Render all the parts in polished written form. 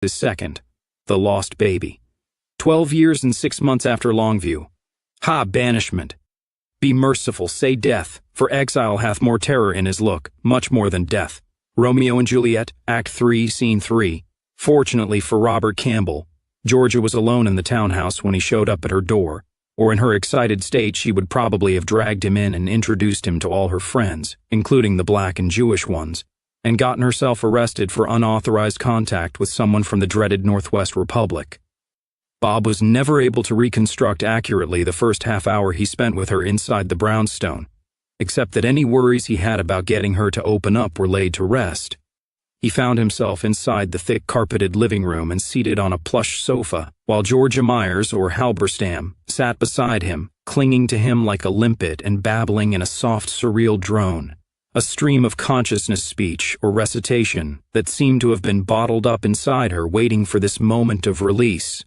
his second, the lost baby. 12 years and 6 months after Longview. Ha, banishment! Be merciful, say death, for exile hath more terror in his look, much more than death. Romeo and Juliet, Act 3, Scene 3. Fortunately for Robert Campbell, Georgia was alone in the townhouse when he showed up at her door, or in her excited state she would probably have dragged him in and introduced him to all her friends, including the black and Jewish ones, and gotten herself arrested for unauthorized contact with someone from the dreaded Northwest Republic. Bob was never able to reconstruct accurately the first half hour he spent with her inside the brownstone, except that any worries he had about getting her to open up were laid to rest. He found himself inside the thick carpeted living room and seated on a plush sofa, while Georgia Myers, or Halberstam, sat beside him, clinging to him like a limpet and babbling in a soft, surreal drone, a stream of consciousness speech or recitation that seemed to have been bottled up inside her, waiting for this moment of release,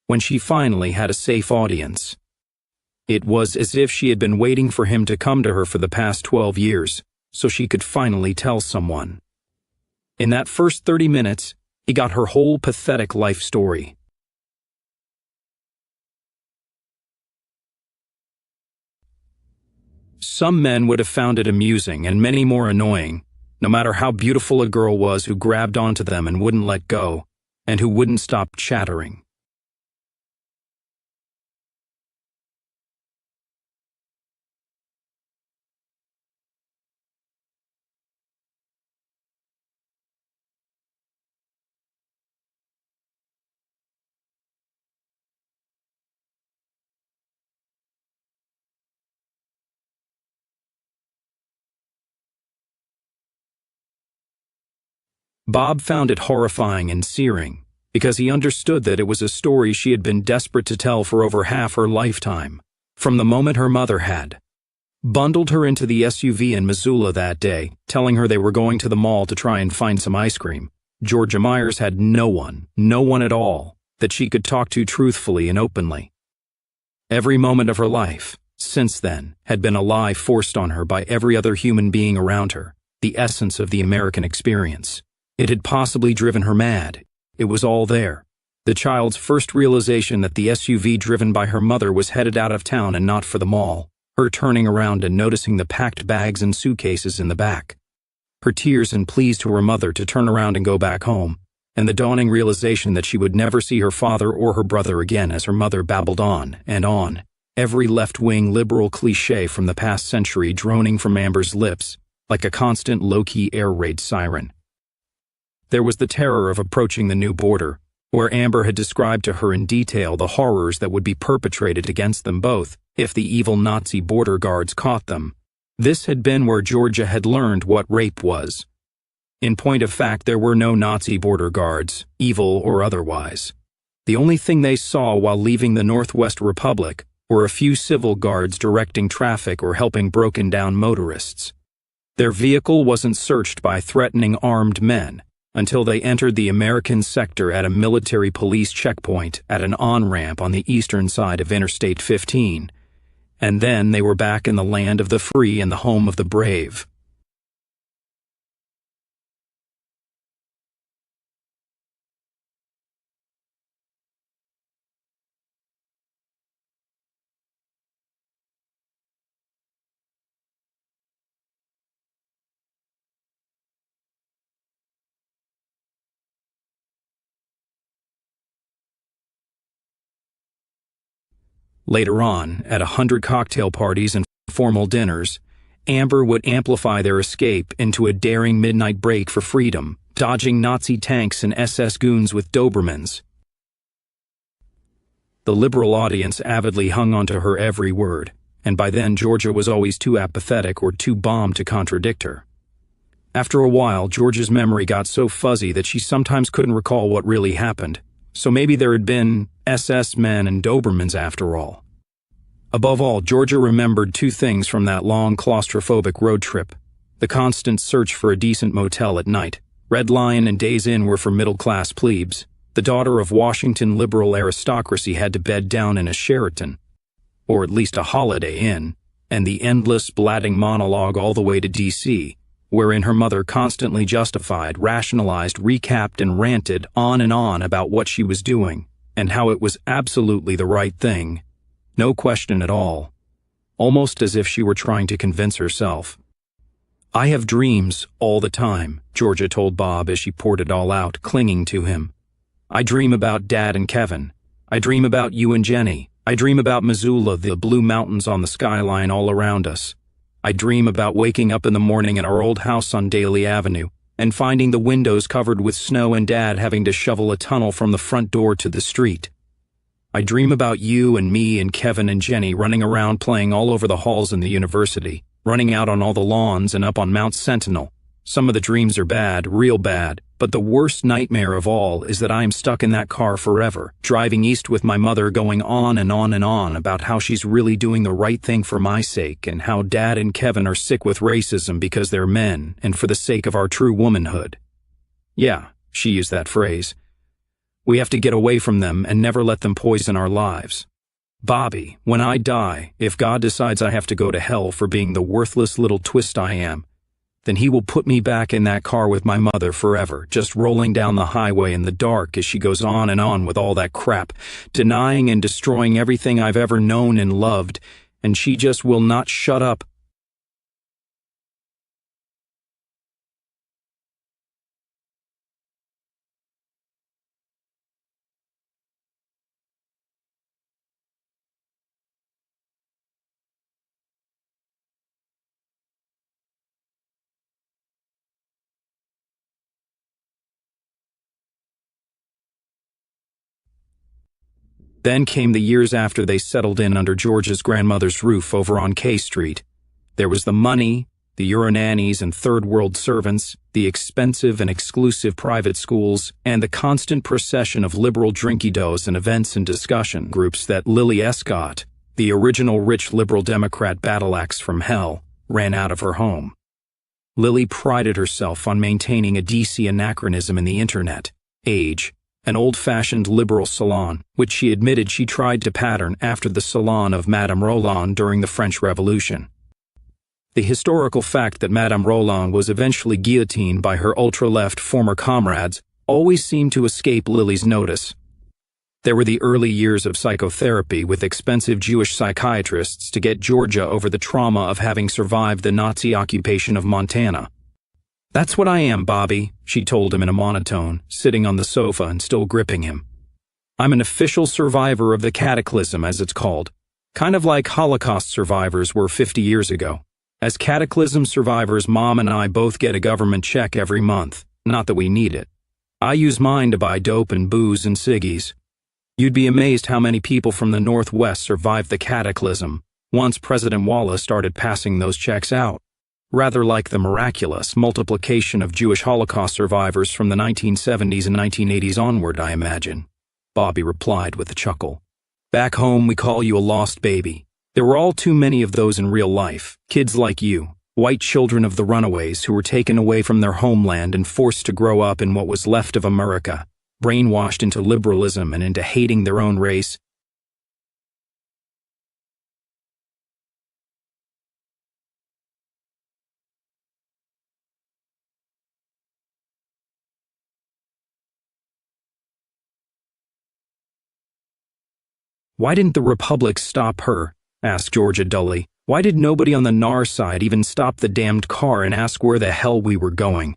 when she finally had a safe audience. It was as if she had been waiting for him to come to her for the past 12 years, so she could finally tell someone. In that first 30 minutes, he got her whole pathetic life story. Some men would have found it amusing and many more annoying, no matter how beautiful a girl was who grabbed onto them and wouldn't let go, and who wouldn't stop chattering. Bob found it horrifying and searing, because he understood that it was a story she had been desperate to tell for over half her lifetime, from the moment her mother had bundled her into the SUV in Missoula that day, telling her they were going to the mall to try and find some ice cream. Georgia Myers had no one at all, that she could talk to truthfully and openly. Every moment of her life, since then, had been a lie forced on her by every other human being around her, the essence of the American experience. It had possibly driven her mad. It was all there. The child's first realization that the SUV driven by her mother was headed out of town and not for the mall. Her turning around and noticing the packed bags and suitcases in the back. Her tears and pleas to her mother to turn around and go back home. And the dawning realization that she would never see her father or her brother again as her mother babbled on and on. Every left-wing liberal cliché from the past century droning from Amber's lips, like a constant low-key air raid siren. There was the terror of approaching the new border, where Amber had described to her in detail the horrors that would be perpetrated against them both if the evil Nazi border guards caught them. This had been where Georgia had learned what rape was. In point of fact, there were no Nazi border guards, evil or otherwise. The only thing they saw while leaving the Northwest Republic were a few civil guards directing traffic or helping broken-down motorists. Their vehicle wasn't searched by threatening armed men until they entered the American sector at a military police checkpoint at an on-ramp on the eastern side of Interstate 15, and then they were back in the land of the free and the home of the brave. Later on, at 100 cocktail parties and formal dinners, Amber would amplify their escape into a daring midnight break for freedom, dodging Nazi tanks and SS goons with Dobermans. The liberal audience avidly hung onto her every word, and by then Georgia was always too apathetic or too bombed to contradict her. After a while, Georgia's memory got so fuzzy that she sometimes couldn't recall what really happened, so maybe there had been SS men and Dobermans after all. Above all, Georgia remembered two things from that long claustrophobic road trip: the constant search for a decent motel at night. Red Lion and Days Inn were for middle-class plebes. The daughter of Washington liberal aristocracy had to bed down in a Sheraton, or at least a Holiday Inn, and the endless, blatting monologue all the way to D.C., wherein her mother constantly justified, rationalized, recapped, and ranted on and on about what she was doing, and how it was absolutely the right thing. No question at all. Almost as if she were trying to convince herself. "I have dreams all the time," Georgia told Bob as she poured it all out, clinging to him. "I dream about Dad and Kevin. I dream about you and Jenny. I dream about Missoula, the blue mountains on the skyline all around us. I dream about waking up in the morning at our old house on Daly Avenue and finding the windows covered with snow and Dad having to shovel a tunnel from the front door to the street. I dream about you and me and Kevin and Jenny running around playing all over the halls in the university, running out on all the lawns and up on Mount Sentinel. Some of the dreams are bad, real bad, but the worst nightmare of all is that I am stuck in that car forever, driving east with my mother going on and on and on about how she's really doing the right thing for my sake and how Dad and Kevin are sick with racism because they're men and for the sake of our true womanhood." Yeah, she used that phrase. "We have to get away from them and never let them poison our lives. Bobby, when I die, if God decides I have to go to hell for being the worthless little twist I am, then he will put me back in that car with my mother forever, just rolling down the highway in the dark as she goes on and on with all that crap, denying and destroying everything I've ever known and loved, and she just will not shut up." Then came the years after they settled in under George's grandmother's roof over on K Street. There was the money, the Euro-nannies and third-world servants, the expensive and exclusive private schools, and the constant procession of liberal drinky-dos and events and discussion groups that Lily Escott, the original rich liberal Democrat battle-axe from hell, ran out of her home. Lily prided herself on maintaining a DC anachronism in the internet age, an old-fashioned liberal salon, which she admitted she tried to pattern after the salon of Madame Roland during the French Revolution. The historical fact that Madame Roland was eventually guillotined by her ultra-left former comrades always seemed to escape Lily's notice. There were the early years of psychotherapy with expensive Jewish psychiatrists to get Georgia over the trauma of having survived the Nazi occupation of Montana. "That's what I am, Bobby," she told him in a monotone, sitting on the sofa and still gripping him. "I'm an official survivor of the cataclysm, as it's called, kind of like Holocaust survivors were 50 years ago. As cataclysm survivors, Mom and I both get a government check every month, not that we need it. I use mine to buy dope and booze and ciggies. You'd be amazed how many people from the Northwest survived the cataclysm once President Wallace started passing those checks out. Rather like the miraculous multiplication of Jewish Holocaust survivors from the 1970s and 1980s onward, I imagine," Bobby replied with a chuckle. "Back home, we call you a lost baby. There were all too many of those in real life, kids like you, white children of the runaways who were taken away from their homeland and forced to grow up in what was left of America, brainwashed into liberalism and into hating their own race. Why didn't the Republic stop her?" asked Georgia dully. "Why did nobody on the NAR side even stop the damned car and ask where the hell we were going?"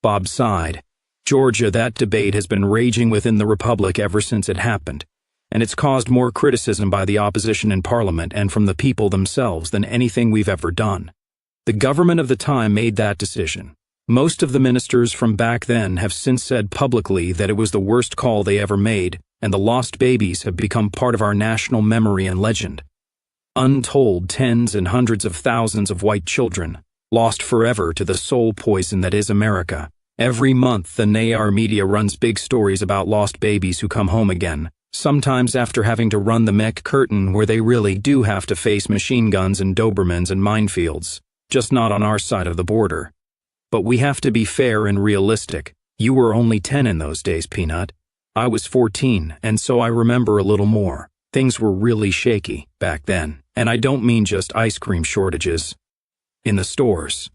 Bob sighed. "Georgia, that debate has been raging within the Republic ever since it happened, and it's caused more criticism by the opposition in Parliament and from the people themselves than anything we've ever done. The government of the time made that decision. Most of the ministers from back then have since said publicly that it was the worst call they ever made, and the lost babies have become part of our national memory and legend. Untold tens and hundreds of thousands of white children, lost forever to the soul poison that is America. Every month, the NAR media runs big stories about lost babies who come home again, sometimes after having to run the mech curtain where they really do have to face machine guns and Dobermans and minefields, just not on our side of the border. But we have to be fair and realistic. You were only 10 in those days, Peanut. I was 14, and so I remember a little more. Things were really shaky back then, and I don't mean just ice cream shortages. In the stores.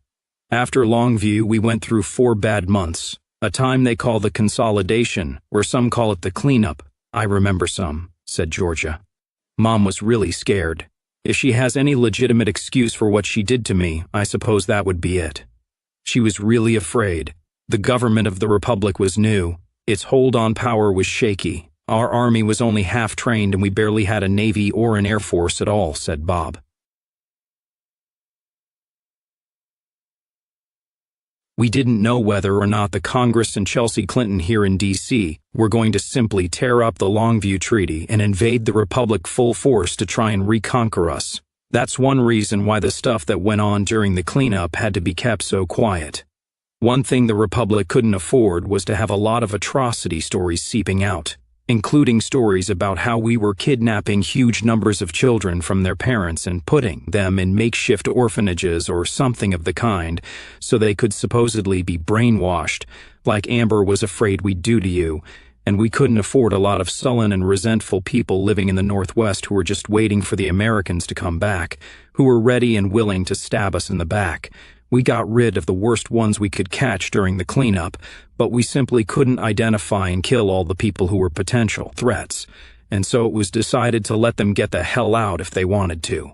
After Longview, we went through 4 bad months, a time they call the consolidation, or some call it the cleanup. I remember some, said Georgia. Mom was really scared. If she has any legitimate excuse for what she did to me, I suppose that would be it. She was really afraid. The government of the Republic was new. Its hold on power was shaky. Our army was only half trained and we barely had a navy or an air force at all, said Bob. We didn't know whether or not the Congress and Chelsea Clinton here in D.C. were going to simply tear up the Longview Treaty and invade the Republic full force to try and reconquer us. That's one reason why the stuff that went on during the cleanup had to be kept so quiet. One thing the Republic couldn't afford was to have a lot of atrocity stories seeping out, including stories about how we were kidnapping huge numbers of children from their parents and putting them in makeshift orphanages or something of the kind, so they could supposedly be brainwashed, like Amber was afraid we'd do to you, and we couldn't afford a lot of sullen and resentful people living in the Northwest who were just waiting for the Americans to come back, who were ready and willing to stab us in the back. We got rid of the worst ones we could catch during the cleanup, but we simply couldn't identify and kill all the people who were potential threats, and so it was decided to let them get the hell out if they wanted to.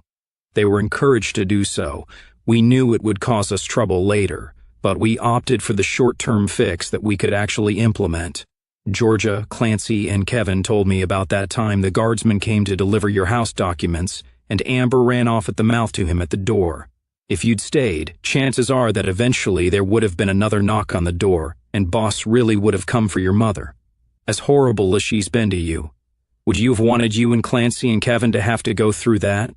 They were encouraged to do so. We knew it would cause us trouble later, but we opted for the short-term fix that we could actually implement. Georgia, Clancy, and Kevin told me about that time the guardsman came to deliver your house documents, and Amber ran off at the mouth to him at the door. If you'd stayed, chances are that eventually there would have been another knock on the door, and Boss really would have come for your mother. As horrible as she's been to you, would you have wanted you and Clancy and Kevin to have to go through that?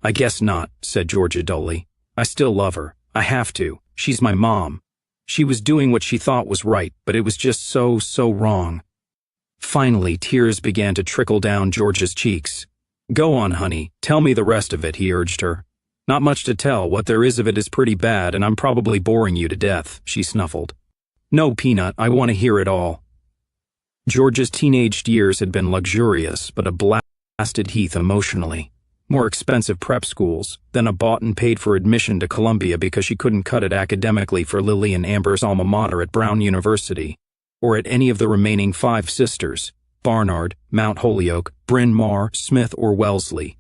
I guess not, said Georgia dully. I still love her. I have to. She's my mom. She was doing what she thought was right, but it was just so wrong. Finally, tears began to trickle down Georgia's cheeks. Go on, honey. Tell me the rest of it, he urged her. Not much to tell. What there is of it is pretty bad, and I'm probably boring you to death, she snuffled. No, Peanut, I want to hear it all. Georgia's teenaged years had been luxurious, but a blasted heath emotionally. More expensive prep schools, then a bought and paid for admission to Columbia because she couldn't cut it academically for Lily and Amber's alma mater at Brown University, or at any of the remaining 5 sisters, Barnard, Mount Holyoke, Bryn Mawr, Smith, or Wellesley.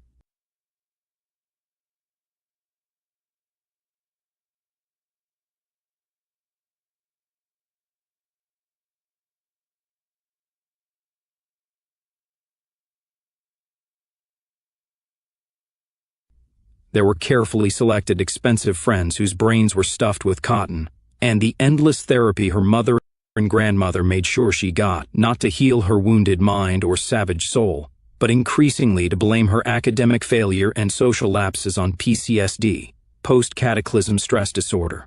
There were carefully selected expensive friends whose brains were stuffed with cotton, and the endless therapy her mother and grandmother made sure she got, not to heal her wounded mind or savage soul, but increasingly to blame her academic failure and social lapses on PCSD, post-cataclysm stress disorder.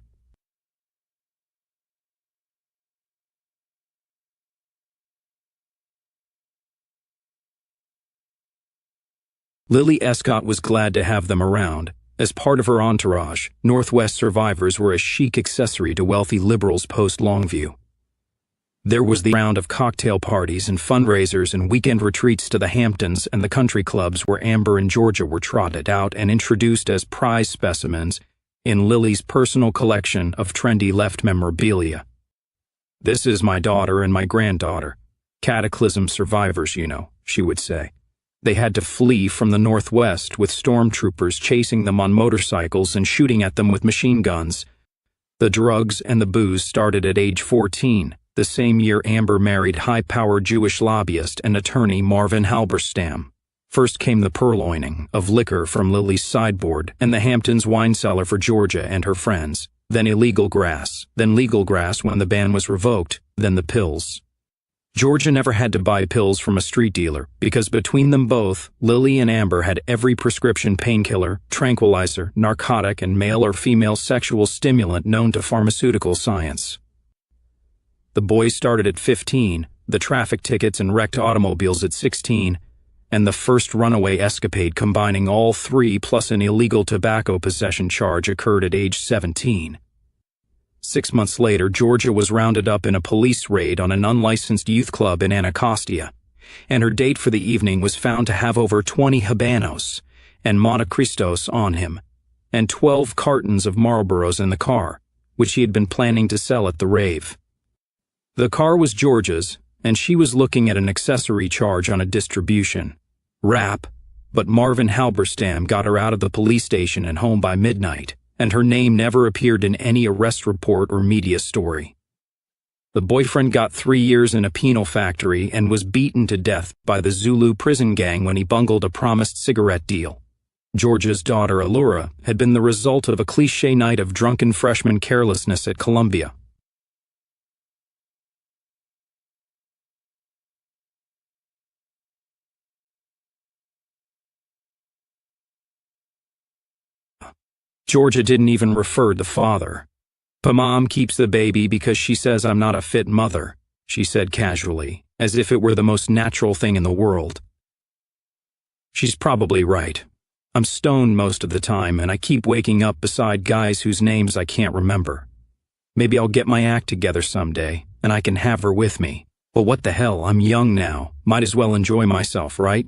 Lily Escott was glad to have them around. As part of her entourage, Northwest survivors were a chic accessory to wealthy liberals post-Longview. There was the round of cocktail parties and fundraisers and weekend retreats to the Hamptons and the country clubs where Amber and Georgia were trotted out and introduced as prize specimens in Lily's personal collection of trendy left memorabilia. This is my daughter and my granddaughter. Cataclysm survivors, you know, she would say. They had to flee from the Northwest with stormtroopers chasing them on motorcycles and shooting at them with machine guns. The drugs and the booze started at age 14, the same year Amber married high-powered Jewish lobbyist and attorney Marvin Halberstam. First came the purloining of liquor from Lily's sideboard and the Hamptons wine cellar for Georgia and her friends, then illegal grass, then legal grass when the ban was revoked, then the pills. Georgia never had to buy pills from a street dealer because between them both, Lily and Amber had every prescription painkiller, tranquilizer, narcotic, and male or female sexual stimulant known to pharmaceutical science. The boys started at 15, the traffic tickets and wrecked automobiles at 16, and the first runaway escapade combining all 3 plus an illegal tobacco possession charge occurred at age 17. 6 months later, Georgia was rounded up in a police raid on an unlicensed youth club in Anacostia, and her date for the evening was found to have over 20 Habanos and Monte Cristos on him. and 12 cartons of Marlboros in the car, which he had been planning to sell at the rave. The car was Georgia's, and she was looking at an accessory charge on a distribution. Rap, but Marvin Halberstam got her out of the police station and home by midnight, and her name never appeared in any arrest report or media story. The boyfriend got 3 years in a penal factory and was beaten to death by the Zulu prison gang when he bungled a promised cigarette deal. Georgia's daughter, Allura, had been the result of a cliché night of drunken freshman carelessness at Columbia. Georgia didn't even refer to father. "But Mom keeps the baby because she says I'm not a fit mother," she said casually, as if it were the most natural thing in the world. "She's probably right. I'm stoned most of the time, and I keep waking up beside guys whose names I can't remember. Maybe I'll get my act together someday, and I can have her with me. But what the hell, I'm young now. Might as well enjoy myself, right?"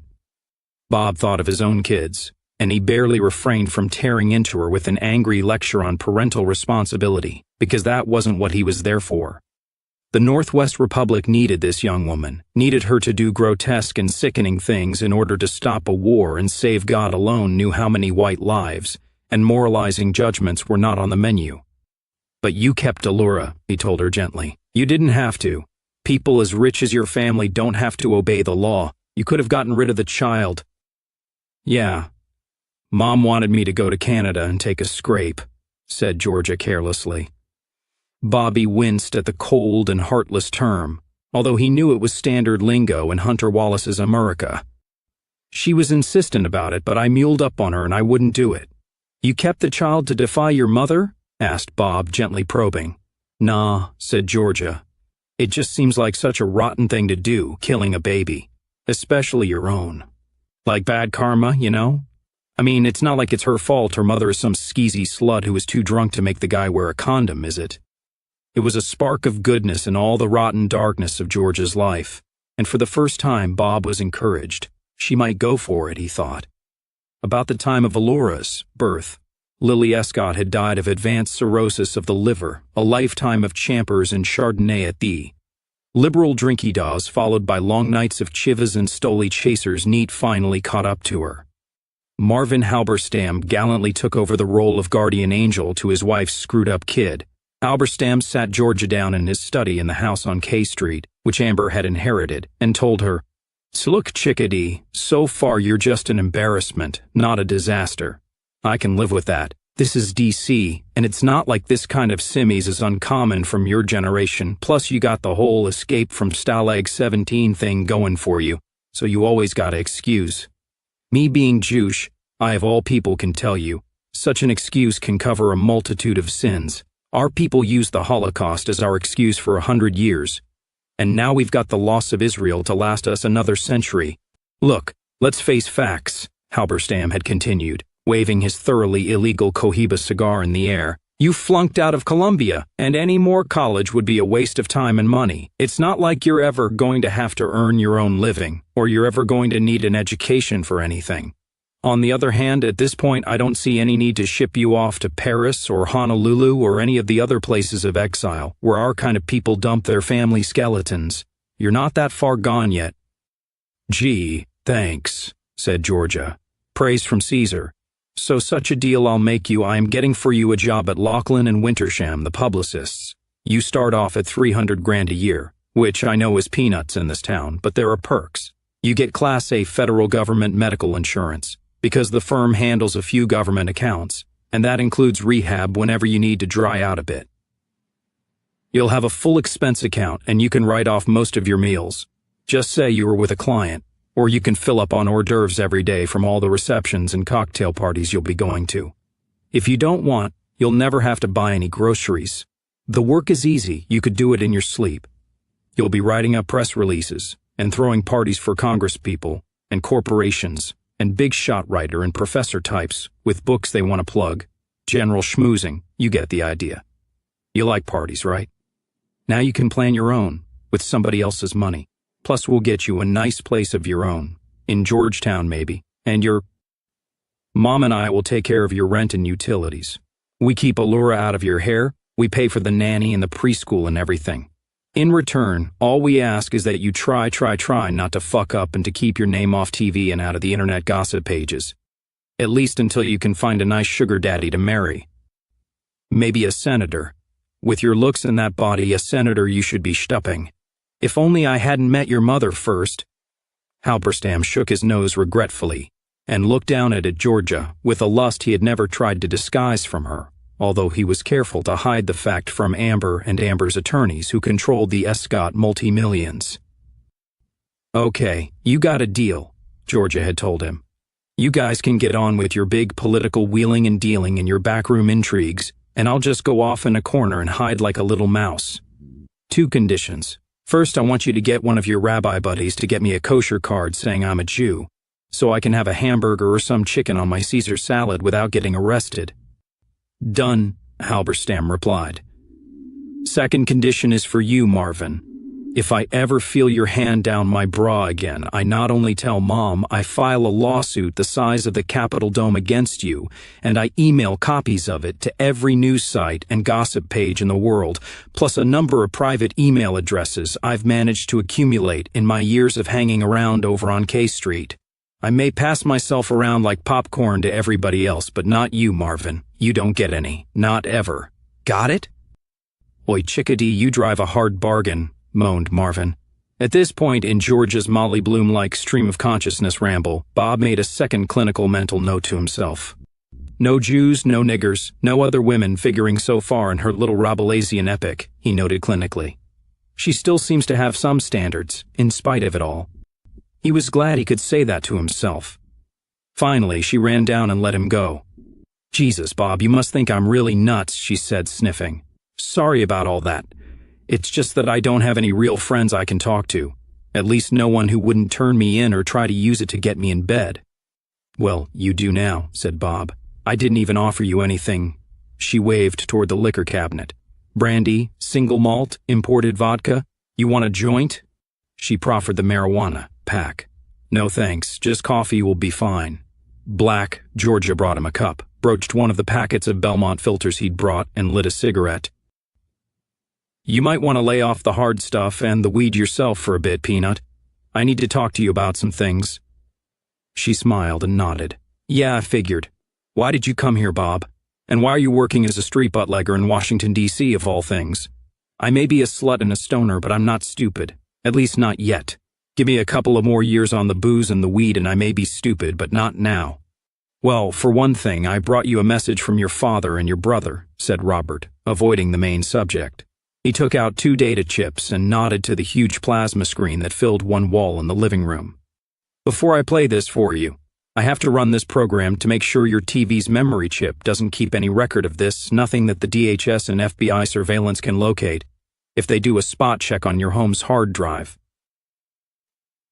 Bob thought of his own kids, and he barely refrained from tearing into her with an angry lecture on parental responsibility, because that wasn't what he was there for. The Northwest Republic needed this young woman, needed her to do grotesque and sickening things in order to stop a war and save. God alone knew how many white lives, and moralizing judgments were not on the menu. "But you kept Allura," he told her gently. "You didn't have to. People as rich as your family don't have to obey the law. You could have gotten rid of the child." "Yeah. Mom wanted me to go to Canada and take a scrape," said Georgia carelessly. Bobby winced at the cold and heartless term, although he knew it was standard lingo in Hunter Wallace's America. "She was insistent about it, but I muled up on her and I wouldn't do it." "You kept the child to defy your mother?" asked Bob, gently probing. "Nah," said Georgia. "It just seems like such a rotten thing to do, killing a baby, especially your own. Like bad karma, you know? I mean, it's not like it's her fault her mother is some skeezy slut who was too drunk to make the guy wear a condom, is it?" It was a spark of goodness in all the rotten darkness of Georgia's life, and for the first time Bob was encouraged. She might go for it, he thought. About the time of Allura's birth, Lily Escott had died of advanced cirrhosis of the liver, a lifetime of champers and Chardonnay at the liberal drinky-daws followed by long nights of chivas and stoli chasers. Neat finally caught up to her. Marvin Halberstam gallantly took over the role of guardian angel to his wife's screwed-up kid. Halberstam sat Georgia down in his study in the house on K Street, which Amber had inherited, and told her, "So look, chickadee, so far you're just an embarrassment, not a disaster. I can live with that. This is DC, and it's not like this kind of simmies is uncommon from your generation, plus you got the whole escape from Stalag 17 thing going for you, so you always gotta excuse. Me being Jewish, I of all people can tell you, such an excuse can cover a multitude of sins. Our people used the Holocaust as our excuse for 100 years, and now we've got the loss of Israel to last us another century. Look, let's face facts," Halberstam had continued, waving his thoroughly illegal Cohiba cigar in the air. "You flunked out of Columbia, and any more college would be a waste of time and money. It's not like you're ever going to have to earn your own living, or you're ever going to need an education for anything. On the other hand, at this point, I don't see any need to ship you off to Paris or Honolulu or any of the other places of exile where our kind of people dump their family skeletons. You're not that far gone yet." "Gee, thanks," said Georgia. "Praise from Caesar. So such a deal I'll make you. I am getting for you a job at Lachlan and Wintersham, the publicists. You start off at 300 grand a year, which I know is peanuts in this town, but there are perks. You get Class A federal government medical insurance, because the firm handles a few government accounts, and that includes rehab whenever you need to dry out a bit. You'll have a full expense account, and you can write off most of your meals. Just say you were with a client, or you can fill up on hors d'oeuvres every day from all the receptions and cocktail parties you'll be going to. If you don't want, you'll never have to buy any groceries. The work is easy, you could do it in your sleep. You'll be writing up press releases, and throwing parties for congresspeople, and corporations, and big shot writer and professor types with books they want to plug. General schmoozing, you get the idea. You like parties, right? Now you can plan your own, with somebody else's money. Plus we'll get you a nice place of your own, in Georgetown maybe, and you're..." Mom and I will take care of your rent and utilities. We keep Allura out of your hair, we pay for the nanny and the preschool and everything. In return, all we ask is that you try not to fuck up and to keep your name off TV and out of the internet gossip pages. At least until you can find a nice sugar daddy to marry. Maybe a senator. With your looks and that body, a senator you should be stupping. If only I hadn't met your mother first. Halberstam shook his nose regretfully and looked down at Georgia with a lust he had never tried to disguise from her, although he was careful to hide the fact from Amber and Amber's attorneys who controlled the Escott multi-millions. Okay, you got a deal, Georgia had told him. You guys can get on with your big political wheeling and dealing and your backroom intrigues, and I'll just go off in a corner and hide like a little mouse. 2 conditions. First, I want you to get one of your rabbi buddies to get me a kosher card saying I'm a Jew, so I can have a hamburger or some chicken on my Caesar salad without getting arrested. Done, Halberstam replied. Second condition is for you, Marvin. If I ever feel your hand down my bra again, I not only tell Mom, I file a lawsuit the size of the Capitol Dome against you, and I email copies of it to every news site and gossip page in the world, plus a number of private email addresses I've managed to accumulate in my years of hanging around over on K Street. I may pass myself around like popcorn to everybody else, but not you, Marvin. You don't get any. Not ever. Got it? Oi, chickadee, you drive a hard bargain, moaned Marvin. At this point in George's Molly Bloom-like stream of consciousness ramble, Bob made a second clinical mental note to himself. No Jews, no niggers, no other women figuring so far in her little Rabelaisian epic, he noted clinically. She still seems to have some standards, in spite of it all. He was glad he could say that to himself. Finally, she ran down and let him go. Jesus, Bob, you must think I'm really nuts, she said, sniffing. Sorry about all that. It's just that I don't have any real friends I can talk to. At least no one who wouldn't turn me in or try to use it to get me in bed. Well, you do now, said Bob. I didn't even offer you anything. She waved toward the liquor cabinet. Brandy, single malt, imported vodka. You want a joint? She proffered the marijuana pack. No thanks, just coffee will be fine. Black, Georgia brought him a cup, broached one of the packets of Belmont filters he'd brought, and lit a cigarette. You might want to lay off the hard stuff and the weed yourself for a bit, Peanut. I need to talk to you about some things. She smiled and nodded. Yeah, I figured. Why did you come here, Bob? And why are you working as a street bootlegger in Washington, D.C., of all things? I may be a slut and a stoner, but I'm not stupid. At least not yet. Give me a couple of more years on the booze and the weed and I may be stupid, but not now. Well, for one thing, I brought you a message from your father and your brother, said Robert, avoiding the main subject. He took out 2 data chips and nodded to the huge plasma screen that filled one wall in the living room. Before I play this for you, I have to run this program to make sure your TV's memory chip doesn't keep any record of this, nothing that the DHS and FBI surveillance can locate, if they do a spot check on your home's hard drive.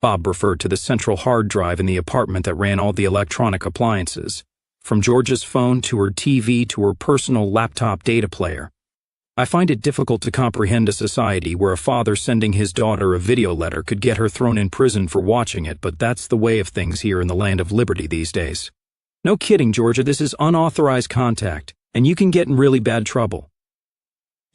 Bob referred to the central hard drive in the apartment that ran all the electronic appliances, from Georgia's phone to her TV to her personal laptop data player. I find it difficult to comprehend a society where a father sending his daughter a video letter could get her thrown in prison for watching it, but that's the way of things here in the land of liberty these days. No kidding, Georgia, this is unauthorized contact, and you can get in really bad trouble.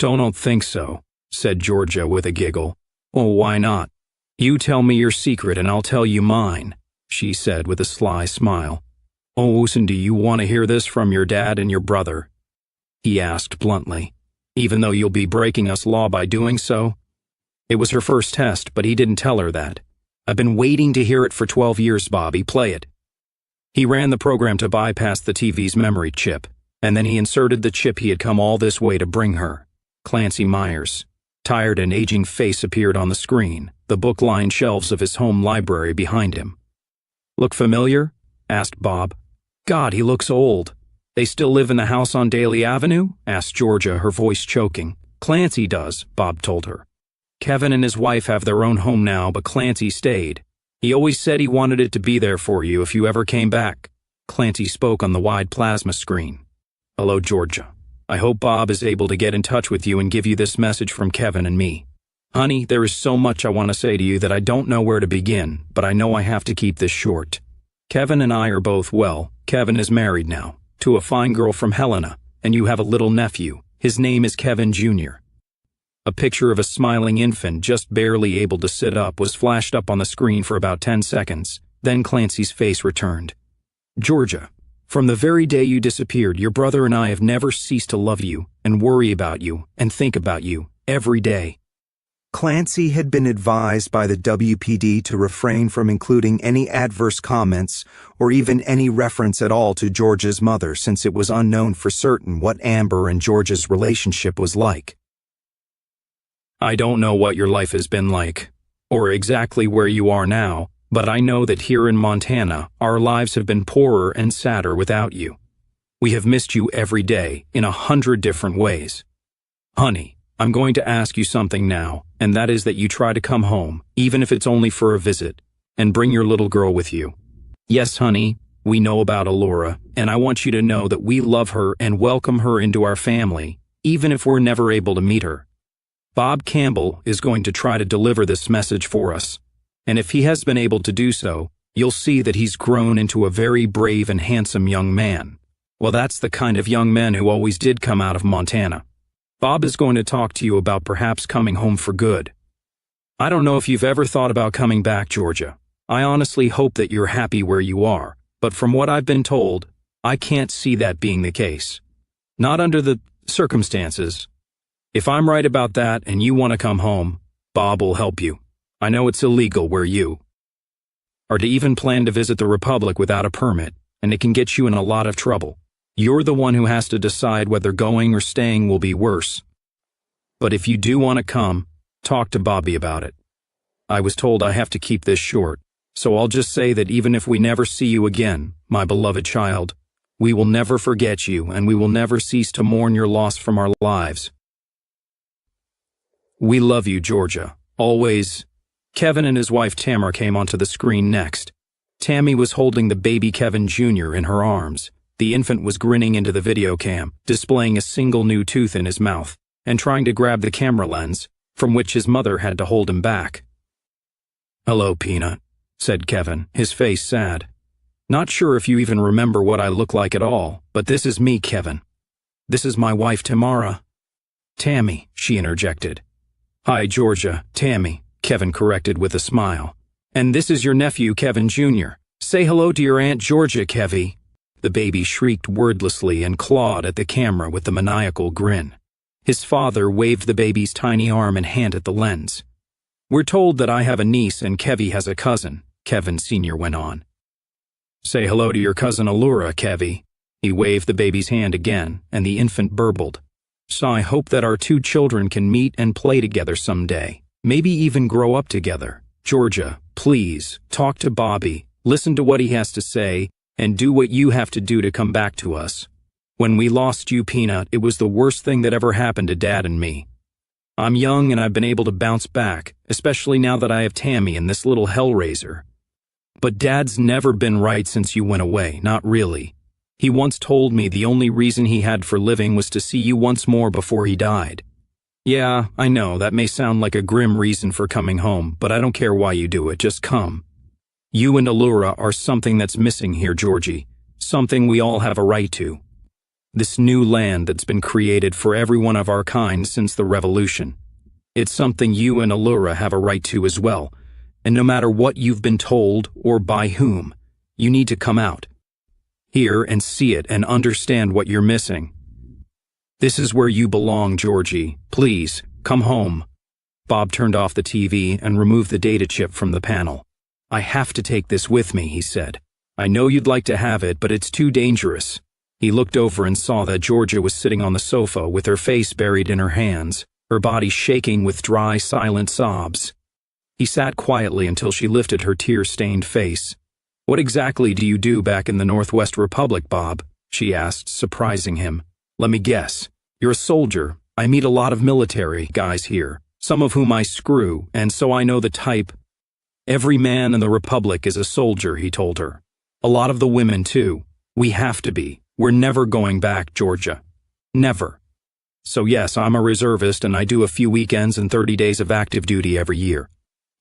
Don't think so, said Georgia with a giggle. Oh, why not? You tell me your secret and I'll tell you mine, she said with a sly smile. Oh, and do you want to hear this from your dad and your brother? He asked bluntly. Even though you'll be breaking us law by doing so? It was her first test, but he didn't tell her that. I've been waiting to hear it for 12 years, Bobby. Play it. He ran the program to bypass the TV's memory chip, and then he inserted the chip he had come all this way to bring her. Clancy Myers. Tired and aging face appeared on the screen, the book-lined shelves of his home library behind him. Look familiar? Asked Bob. God, he looks old. They still live in the house on Daly Avenue? Asked Georgia, her voice choking. Clancy does, Bob told her. Kevin and his wife have their own home now, but Clancy stayed. He always said he wanted it to be there for you if you ever came back. Clancy spoke on the wide plasma screen. Hello, Georgia. I hope Bob is able to get in touch with you and give you this message from Kevin and me. Honey, there is so much I want to say to you that I don't know where to begin, but I know I have to keep this short. Kevin and I are both well. Kevin is married now, to a fine girl from Helena, and you have a little nephew. His name is Kevin Jr. A picture of a smiling infant just barely able to sit up was flashed up on the screen for about 10 seconds. Then Clancy's face returned. Georgia, from the very day you disappeared, your brother and I have never ceased to love you and worry about you and think about you every day. Clancy had been advised by the WPD to refrain from including any adverse comments or even any reference at all to Georgia's mother, since it was unknown for certain what Amber and Georgia's relationship was like. I don't know what your life has been like, or exactly where you are now, but I know that here in Montana, our lives have been poorer and sadder without you. We have missed you every day in 100 different ways. Honey, I'm going to ask you something now, and that is that you try to come home, even if it's only for a visit, and bring your little girl with you. Yes, honey, we know about Allura, and I want you to know that we love her and welcome her into our family, even if we're never able to meet her. Bob Campbell is going to try to deliver this message for us, and if he has been able to do so, you'll see that he's grown into a very brave and handsome young man. Well, that's the kind of young men who always did come out of Montana. Bob is going to talk to you about perhaps coming home for good. I don't know if you've ever thought about coming back, Georgia. I honestly hope that you're happy where you are, but from what I've been told, I can't see that being the case. Not under the circumstances. If I'm right about that and you want to come home, Bob will help you. I know it's illegal where you are to even plan to visit the Republic without a permit, and it can get you in a lot of trouble. You're the one who has to decide whether going or staying will be worse. But if you do want to come, talk to Bobby about it. I was told I have to keep this short, so I'll just say that even if we never see you again, my beloved child, we will never forget you and we will never cease to mourn your loss from our lives. We love you, Georgia. Always. Kevin and his wife Tamara came onto the screen next. Tammy was holding the baby Kevin Jr. in her arms. The infant was grinning into the video cam, displaying a single new tooth in his mouth, and trying to grab the camera lens, from which his mother had to hold him back. Hello, Peanut, said Kevin, his face sad. Not sure if you even remember what I look like at all, but this is me, Kevin. This is my wife, Tamara. Tammy, she interjected. Hi, Georgia, Tammy, Kevin corrected with a smile. And this is your nephew, Kevin Jr. Say hello to your Aunt Georgia, Kevy. The baby shrieked wordlessly and clawed at the camera with a maniacal grin. His father waved the baby's tiny arm and hand at the lens. We're told that I have a niece and Kevy has a cousin, Kevin Sr. went on. Say hello to your cousin Allura, Kevy. He waved the baby's hand again, and the infant burbled. So I hope that our two children can meet and play together someday, maybe even grow up together. Georgia, please, talk to Bobby, listen to what he has to say, and do what you have to do to come back to us. When we lost you, Peanut, it was the worst thing that ever happened to Dad and me. I'm young and I've been able to bounce back, especially now that I have Tammy and this little hellraiser. But Dad's never been right since you went away, not really. He once told me the only reason he had for living was to see you once more before he died. Yeah, I know, that may sound like a grim reason for coming home, but I don't care why you do it, just come. You and Allura are something that's missing here, Georgie, something we all have a right to. This new land that's been created for everyone of our kind since the Revolution. It's something you and Allura have a right to as well, and no matter what you've been told or by whom, you need to come out. Hear and see it and understand what you're missing. This is where you belong, Georgie. Please, come home. Bob turned off the TV and removed the data chip from the panel. I have to take this with me, he said. I know you'd like to have it, but it's too dangerous. He looked over and saw that Georgia was sitting on the sofa with her face buried in her hands, her body shaking with dry, silent sobs. He sat quietly until she lifted her tear-stained face. What exactly do you do back in the Northwest Republic, Bob? She asked, surprising him. Let me guess. You're a soldier. I meet a lot of military guys here, some of whom I screw, and so I know the type. Every man in the Republic is a soldier, he told her. A lot of the women, too. We have to be. We're never going back, Georgia. Never. So yes, I'm a reservist and I do a few weekends and 30 days of active duty every year.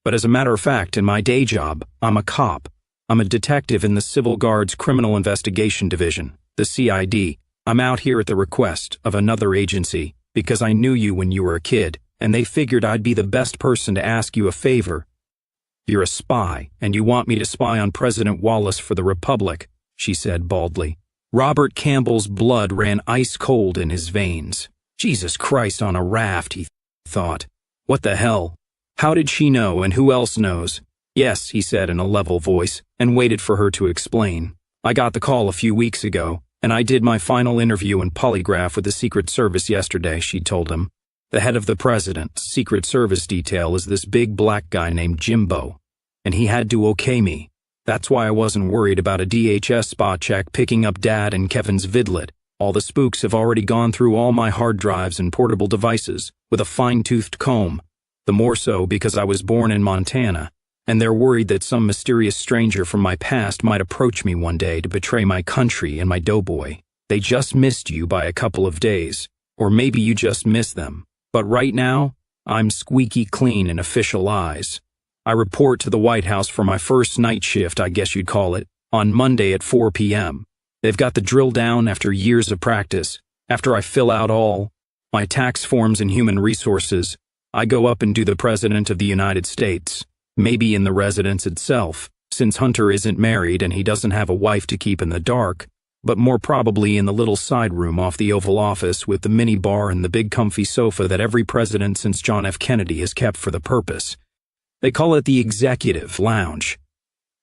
But as a matter of fact, in my day job, I'm a cop. I'm a detective in the Civil Guard's Criminal Investigation Division, the CID. I'm out here at the request of another agency because I knew you when you were a kid, and they figured I'd be the best person to ask you a favor. You're a spy, and you want me to spy on President Wallace for the Republic, she said baldly. Robert Campbell's blood ran ice cold in his veins. Jesus Christ on a raft, he thought. What the hell? How did she know, and who else knows? Yes, he said in a level voice, and waited for her to explain. I got the call a few weeks ago, and I did my final interview and polygraph with the Secret Service yesterday, she told him. The head of the President's Secret Service detail is this big black guy named Jimbo, and he had to okay me. That's why I wasn't worried about a DHS spot check picking up Dad and Kevin's vidlet. All the spooks have already gone through all my hard drives and portable devices with a fine-toothed comb. The more so because I was born in Montana, and they're worried that some mysterious stranger from my past might approach me one day to betray my country and my doughboy. They just missed you by a couple of days, or maybe you just missed them. But right now, I'm squeaky clean in official eyes. I report to the White House for my first night shift, I guess you'd call it, on Monday at 4 p.m. They've got the drill down after years of practice. After I fill out all my tax forms and human resources, I go up and do the President of the United States, maybe in the residence itself, since Hunter isn't married and he doesn't have a wife to keep in the dark, but more probably in the little side room off the Oval Office with the mini bar and the big comfy sofa that every president since John F. Kennedy has kept for the purpose. They call it the Executive Lounge.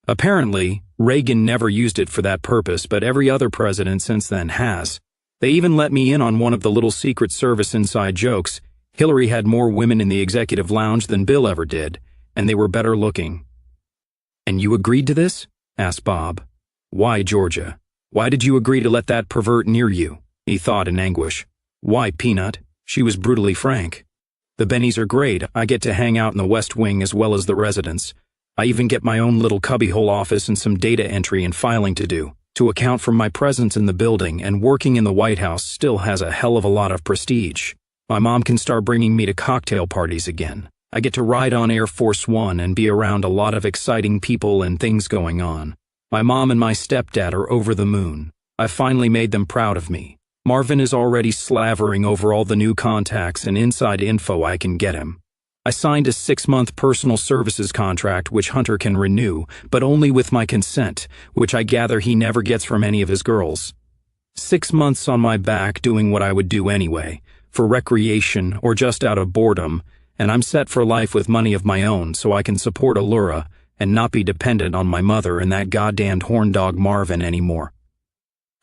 Apparently, Reagan never used it for that purpose, but every other president since then has. They even let me in on one of the little Secret Service inside jokes. Hillary had more women in the Executive Lounge than Bill ever did, and they were better looking. And you agreed to this? Asked Bob. Why, Georgia? Why did you agree to let that pervert near you? He thought in anguish. Why, Peanut? She was brutally frank. The Bennies are great. I get to hang out in the West Wing as well as the residence. I even get my own little cubbyhole office and some data entry and filing to do. To account for my presence in the building, and working in the White House still has a hell of a lot of prestige. My mom can start bringing me to cocktail parties again. I get to ride on Air Force One and be around a lot of exciting people and things going on. My mom and my stepdad are over the moon. I finally made them proud of me. Marvin is already slavering over all the new contacts and inside info I can get him. I signed a 6-month personal services contract which Hunter can renew, but only with my consent, which I gather he never gets from any of his girls. 6 months on my back doing what I would do anyway, for recreation or just out of boredom, and I'm set for life with money of my own so I can support Allura and not be dependent on my mother and that goddamned horn dog Marvin anymore.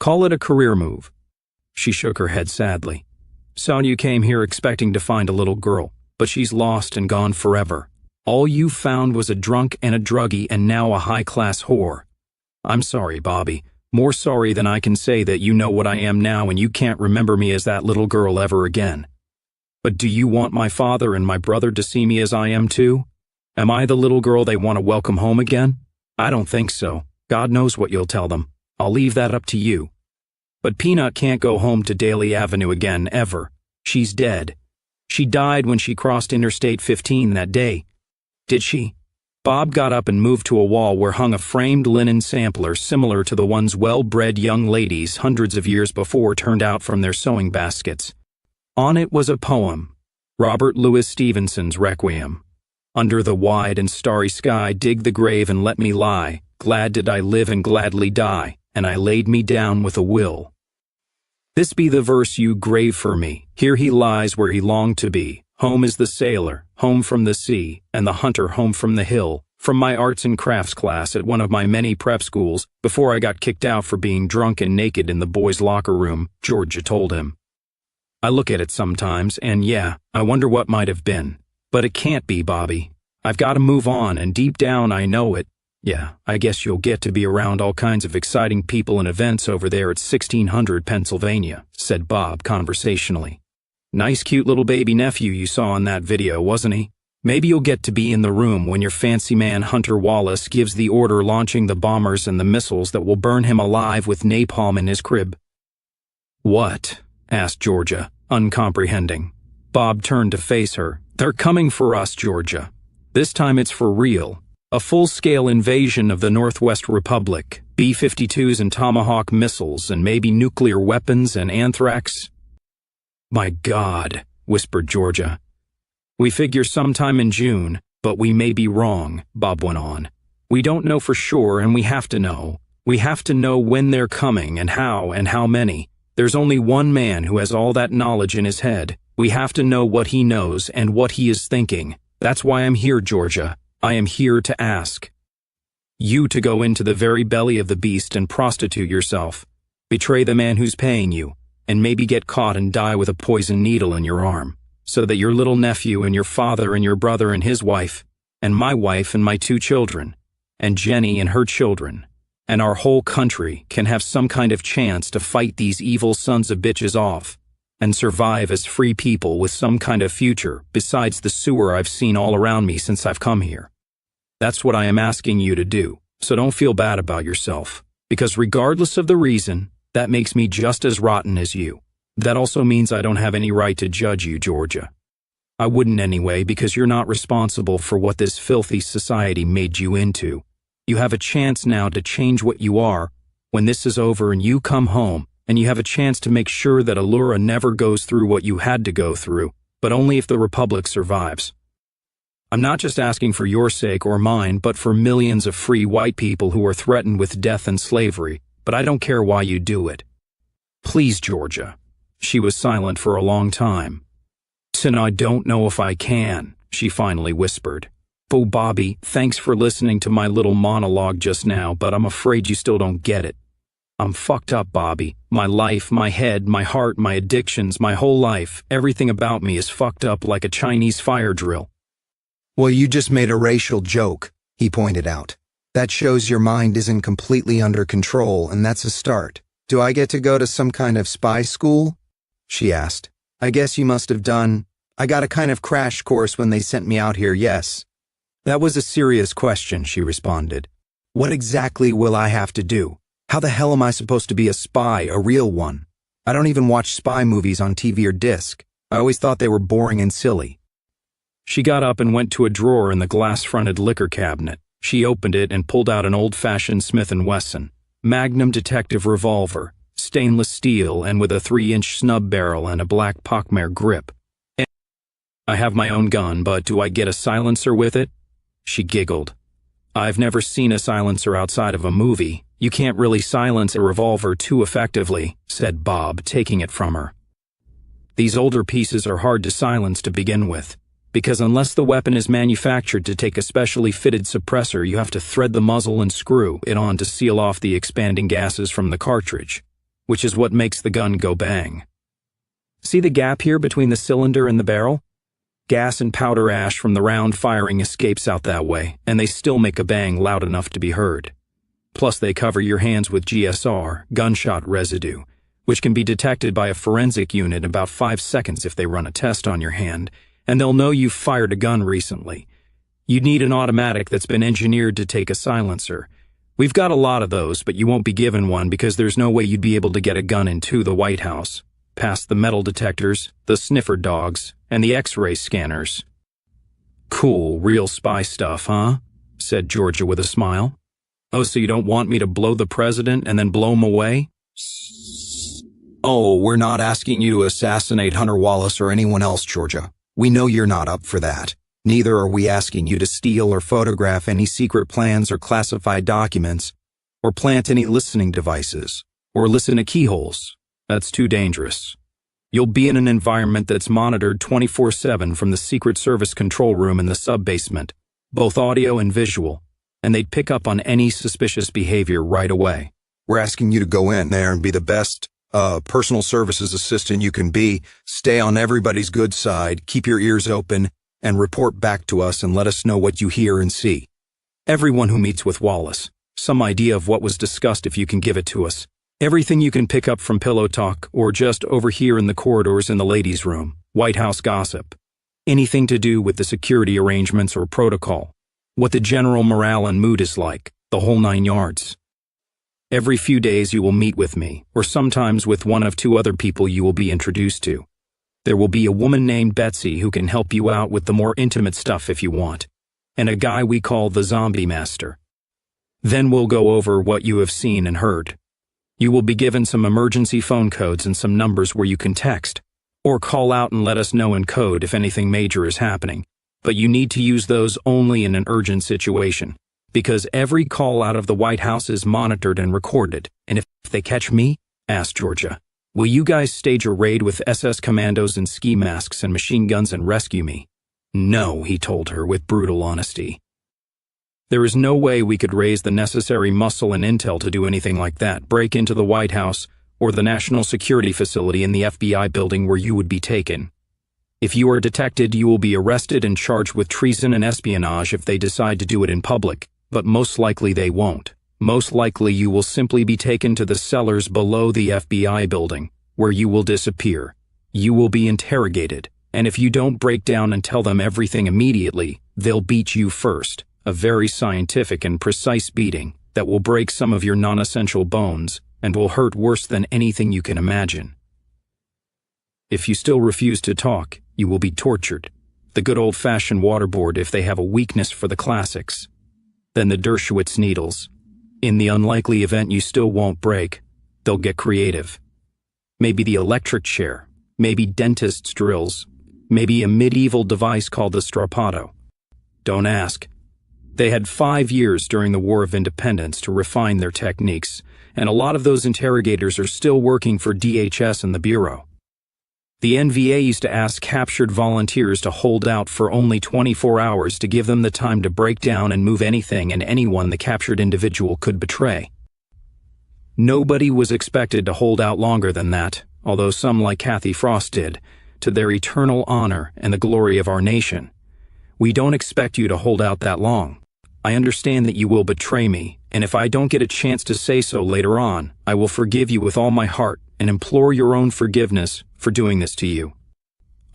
Call it a career move. She shook her head sadly. Son, you came here expecting to find a little girl, but she's lost and gone forever. All you found was a drunk and a druggie and now a high-class whore. I'm sorry, Bobby. More sorry than I can say that you know what I am now and you can't remember me as that little girl ever again. But do you want my father and my brother to see me as I am too? Am I the little girl they want to welcome home again? I don't think so. God knows what you'll tell them. I'll leave that up to you. But Peanut can't go home to Daly Avenue again, ever. She's dead. She died when she crossed Interstate 15 that day. Did she? Bob got up and moved to a wall where hung a framed linen sampler similar to the ones well-bred young ladies hundreds of years before turned out from their sewing baskets. On it was a poem, Robert Louis Stevenson's Requiem. Under the wide and starry sky, dig the grave and let me lie. Glad did I live and gladly die, and I laid me down with a will. This be the verse you grave for me. Here he lies where he longed to be. Home is the sailor, home from the sea, and the hunter home from the hill. From my arts and crafts class at one of my many prep schools, before I got kicked out for being drunk and naked in the boys' locker room, Georgia told him. I look at it sometimes, and yeah, I wonder what might have been. But it can't be, Bobby. I've got to move on, and deep down I know it. Yeah, I guess you'll get to be around all kinds of exciting people and events over there at 1600 Pennsylvania, said Bob conversationally. Nice cute little baby nephew you saw in that video, wasn't he? Maybe you'll get to be in the room when your fancy man Hunter Wallace gives the order launching the bombers and the missiles that will burn him alive with napalm in his crib. What? Asked Georgia, uncomprehending. Bob turned to face her. They're coming for us, Georgia. This time it's for real. A full-scale invasion of the Northwest Republic, B-52s and Tomahawk missiles, and maybe nuclear weapons and anthrax. My God, whispered Georgia. We figure sometime in June, but we may be wrong, Bob went on. We don't know for sure, and we have to know. We have to know when they're coming and how many. There's only one man who has all that knowledge in his head. We have to know what he knows and what he is thinking. That's why I'm here, Georgia. I am here to ask you to go into the very belly of the beast and prostitute yourself, betray the man who's paying you, and maybe get caught and die with a poison needle in your arm, so that your little nephew and your father and your brother and his wife, and my 2 children, and Jenny and her children, and our whole country can have some kind of chance to fight these evil sons of bitches off, and survive as free people with some kind of future besides the sewer I've seen all around me since I've come here. That's what I am asking you to do, so don't feel bad about yourself, because regardless of the reason, that makes me just as rotten as you. That also means I don't have any right to judge you, Georgia. I wouldn't anyway, because you're not responsible for what this filthy society made you into. You have a chance now to change what you are when this is over and you come home, and you have a chance to make sure that Allura never goes through what you had to go through, but only if the Republic survives. I'm not just asking for your sake or mine, but for millions of free white people who are threatened with death and slavery, but I don't care why you do it. Please, Georgia. She was silent for a long time. "And I don't know if I can," she finally whispered. "Oh, Bobby, thanks for listening to my little monologue just now, but I'm afraid you still don't get it. I'm fucked up, Bobby. My life, my head, my heart, my addictions, my whole life, everything about me is fucked up like a Chinese fire drill." Well, you just made a racial joke, he pointed out. That shows your mind isn't completely under control, and that's a start. Do I get to go to some kind of spy school? She asked. I guess you must have done. I got a kind of crash course when they sent me out here, yes. That was a serious question, she responded. What exactly will I have to do? How the hell am I supposed to be a spy, a real one? I don't even watch spy movies on TV or disc. I always thought they were boring and silly. She got up and went to a drawer in the glass-fronted liquor cabinet. She opened it and pulled out an old-fashioned Smith & Wesson, Magnum detective revolver, stainless steel and with a 3-inch snub barrel and a black Pockmare grip. I have my own gun, but do I get a silencer with it? She giggled. I've never seen a silencer outside of a movie. You can't really silence a revolver too effectively, said Bob, taking it from her. These older pieces are hard to silence to begin with, because unless the weapon is manufactured to take a specially fitted suppressor, you have to thread the muzzle and screw it on to seal off the expanding gases from the cartridge, which is what makes the gun go bang. See the gap here between the cylinder and the barrel? Gas and powder ash from the round firing escapes out that way, and they still make a bang loud enough to be heard. Plus they cover your hands with GSR, gunshot residue, which can be detected by a forensic unit in about 5 seconds if they run a test on your hand, and they'll know you've fired a gun recently. You'd need an automatic that's been engineered to take a silencer. We've got a lot of those, but you won't be given one because there's no way you'd be able to get a gun into the White House, past the metal detectors, the sniffer dogs, and the X-ray scanners. Cool, real spy stuff, huh? Said Georgia with a smile. Oh, so you don't want me to blow the president and then blow him away? Oh, we're not asking you to assassinate Hunter Wallace or anyone else, Georgia. We know you're not up for that. Neither are we asking you to steal or photograph any secret plans or classified documents, or plant any listening devices, or listen to keyholes. That's too dangerous. You'll be in an environment that's monitored 24/7 from the Secret Service control room in the sub-basement, both audio and visual, and they'd pick up on any suspicious behavior right away. We're asking you to go in there and be the best personal services assistant you can be, stay on everybody's good side, keep your ears open, and report back to us and let us know what you hear and see. Everyone who meets with Wallace, some idea of what was discussed if you can give it to us. Everything you can pick up from pillow talk or just overhear in the corridors in the ladies' room, White House gossip. Anything to do with the security arrangements or protocol. What the general morale and mood is like, the whole 9 yards. Every few days you will meet with me, or sometimes with one of 2 other people you will be introduced to. There will be a woman named Betsy who can help you out with the more intimate stuff if you want. and a guy we call the Zombie Master. Then we'll go over what you have seen and heard. You will be given some emergency phone codes and some numbers where you can text, or call out and let us know in code if anything major is happening. But you need to use those only in an urgent situation, because every call out of the White House is monitored and recorded. And if they catch me, asked Georgia, will you guys stage a raid with SS commandos and ski masks and machine guns and rescue me? No, he told her with brutal honesty. There is no way we could raise the necessary muscle and intel to do anything like that, break into the White House or the National Security Facility in the FBI building where you would be taken. If you are detected, you will be arrested and charged with treason and espionage if they decide to do it in public, but most likely they won't. Most likely you will simply be taken to the cellars below the FBI building, where you will disappear. You will be interrogated, and if you don't break down and tell them everything immediately, they'll beat you first. A very scientific and precise beating that will break some of your non-essential bones and will hurt worse than anything you can imagine. If you still refuse to talk, you will be tortured. The good old-fashioned waterboard if they have a weakness for the classics. Then the Dershowitz needles. In the unlikely event you still won't break, they'll get creative. Maybe the electric chair, maybe dentist's drills, maybe a medieval device called the strappado. Don't ask. They had 5 years during the War of Independence to refine their techniques, and a lot of those interrogators are still working for DHS and the Bureau. The NVA used to ask captured volunteers to hold out for only 24 hours to give them the time to break down and move anything and anyone the captured individual could betray. Nobody was expected to hold out longer than that, although some like Kathy Frost did, to their eternal honor and the glory of our nation. We don't expect you to hold out that long. I understand that you will betray me, and if I don't get a chance to say so later on, I will forgive you with all my heart and implore your own forgiveness for doing this to you.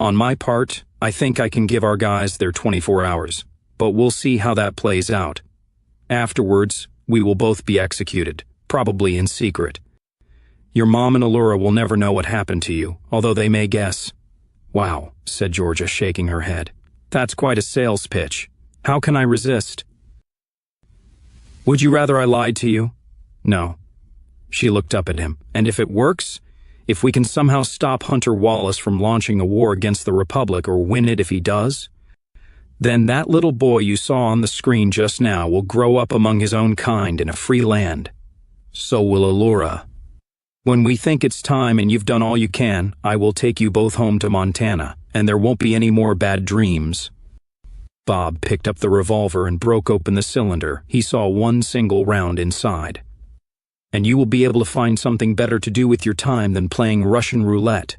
On my part, I think I can give our guys their 24 hours, but we'll see how that plays out. Afterwards, we will both be executed, probably in secret. Your mom and Allura will never know what happened to you, although they may guess. Wow, said Georgia, shaking her head. That's quite a sales pitch. How can I resist? Would you rather I lied to you? No. She looked up at him. And if it works, if we can somehow stop Hunter Wallace from launching a war against the Republic or win it if he does, then that little boy you saw on the screen just now will grow up among his own kind in a free land. So will Allura. When we think it's time and you've done all you can, I will take you both home to Montana, and there won't be any more bad dreams. Bob picked up the revolver and broke open the cylinder. He saw one single round inside. And you will be able to find something better to do with your time than playing Russian roulette.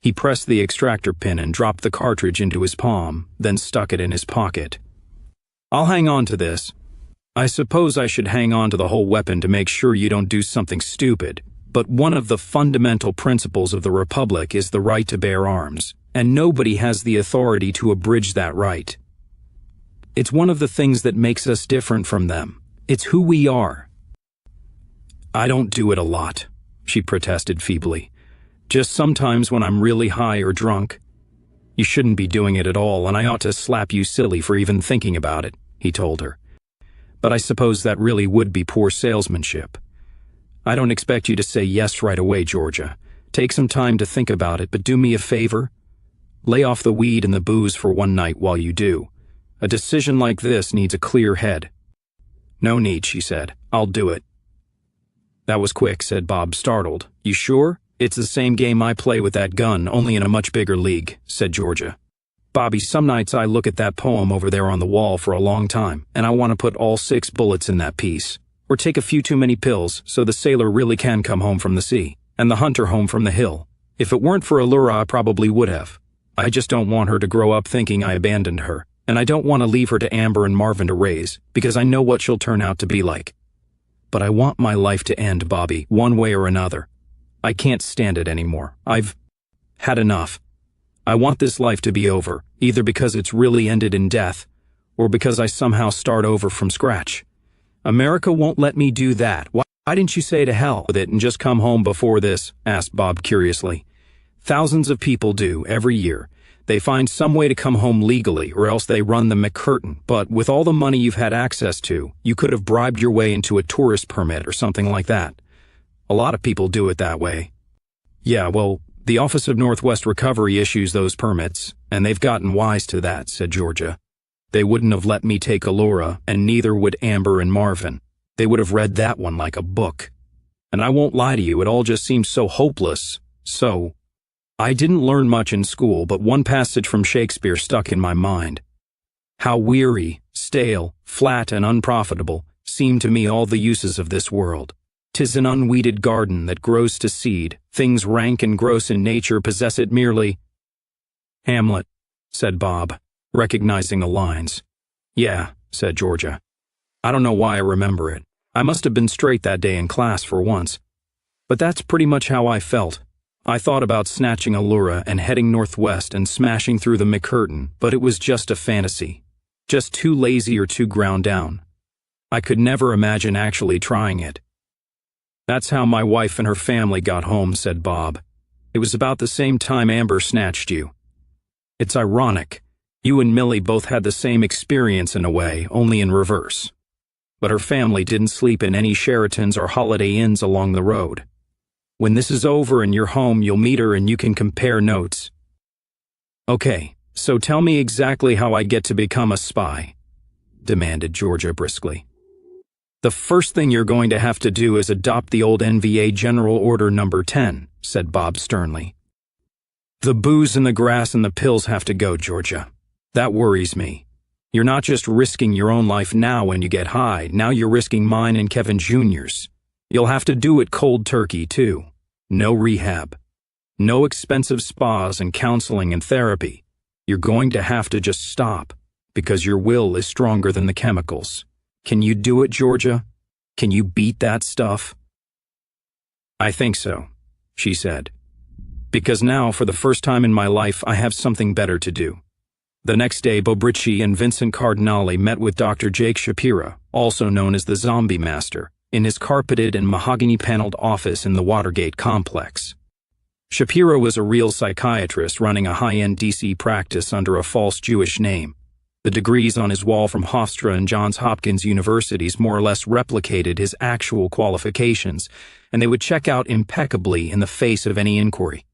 He pressed the extractor pin and dropped the cartridge into his palm, then stuck it in his pocket. I'll hang on to this. I suppose I should hang on to the whole weapon to make sure you don't do something stupid, but one of the fundamental principles of the Republic is the right to bear arms, and nobody has the authority to abridge that right. It's one of the things that makes us different from them. It's who we are. I don't do it a lot, she protested feebly. Just sometimes when I'm really high or drunk. You shouldn't be doing it at all, and I ought to slap you silly for even thinking about it, he told her. But I suppose that really would be poor salesmanship. I don't expect you to say yes right away, Georgia. Take some time to think about it, but do me a favor. Lay off the weed and the booze for one night while you do. A decision like this needs a clear head. No need, she said. I'll do it. That was quick, said Bob, startled. You sure? It's the same game I play with that gun, only in a much bigger league, said Georgia. Bobby, some nights I look at that poem over there on the wall for a long time, and I want to put all 6 bullets in that piece. Or take a few too many pills so the sailor really can come home from the sea, and the hunter home from the hill. If it weren't for Allura, I probably would have. I just don't want her to grow up thinking I abandoned her, and I don't want to leave her to Amber and Marvin to raise, because I know what she'll turn out to be like. But I want my life to end, Bobby, one way or another. I can't stand it anymore. I've had enough. I want this life to be over, either because it's really ended in death, or because I somehow start over from scratch. America won't let me do that. Why didn't you say to hell with it and just come home before this? Asked Bob curiously. Thousands of people do every year. They find some way to come home legally, or else they run the McCurtain. But with all the money you've had access to, you could have bribed your way into a tourist permit or something like that. A lot of people do it that way. Yeah, well, the Office of Northwest Recovery issues those permits, and they've gotten wise to that, said Georgia. They wouldn't have let me take Allura, and neither would Amber and Marvin. They would have read that one like a book. And I won't lie to you, it all just seems so hopeless. So, I didn't learn much in school, but one passage from Shakespeare stuck in my mind. How weary, stale, flat, and unprofitable seem to me all the uses of this world. 'Tis an unweeded garden that grows to seed. Things rank and gross in nature possess it merely. Hamlet, said Bob, recognizing the lines. Yeah, said Georgia. I don't know why I remember it. I must have been straight that day in class for once. But that's pretty much how I felt. I thought about snatching Allura and heading northwest and smashing through the McCurtain, but it was just a fantasy. Just too lazy or too ground down. I could never imagine actually trying it. That's how my wife and her family got home, said Bob. It was about the same time Amber snatched you. It's ironic. You and Millie both had the same experience in a way, only in reverse. But her family didn't sleep in any Sheratons or Holiday Inns along the road. When this is over and you're home, you'll meet her and you can compare notes. Okay, so tell me exactly how I get to become a spy, demanded Georgia briskly. The first thing you're going to have to do is adopt the old NVA General Order Number 10, said Bob sternly. The booze and the grass and the pills have to go, Georgia. That worries me. You're not just risking your own life now when you get high, now you're risking mine and Kevin Jr.'s. You'll have to do it cold turkey, too. No rehab. No expensive spas and counseling and therapy. You're going to have to just stop, because your will is stronger than the chemicals. Can you do it, Georgia? Can you beat that stuff? I think so, she said. Because now, for the first time in my life, I have something better to do. The next day, Bobrici and Vincent Cardinale met with Dr. Jake Shapira, also known as the Zombie Master, in his carpeted and mahogany-paneled office in the Watergate complex. Shapiro was a real psychiatrist running a high-end DC practice under a false Jewish name. The degrees on his wall from Hofstra and Johns Hopkins universities more or less replicated his actual qualifications, and they would check out impeccably in the face of any inquiry.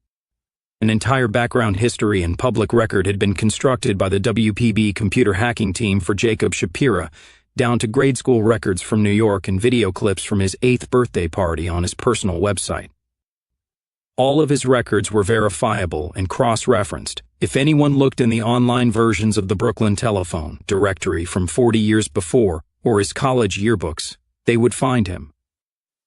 An entire background history and public record had been constructed by the WPB computer hacking team for Jacob Shapira, down to grade school records from New York and video clips from his 8th birthday party on his personal website. All of his records were verifiable and cross-referenced. If anyone looked in the online versions of the Brooklyn Telephone directory from 40 years before, or his college yearbooks, they would find him.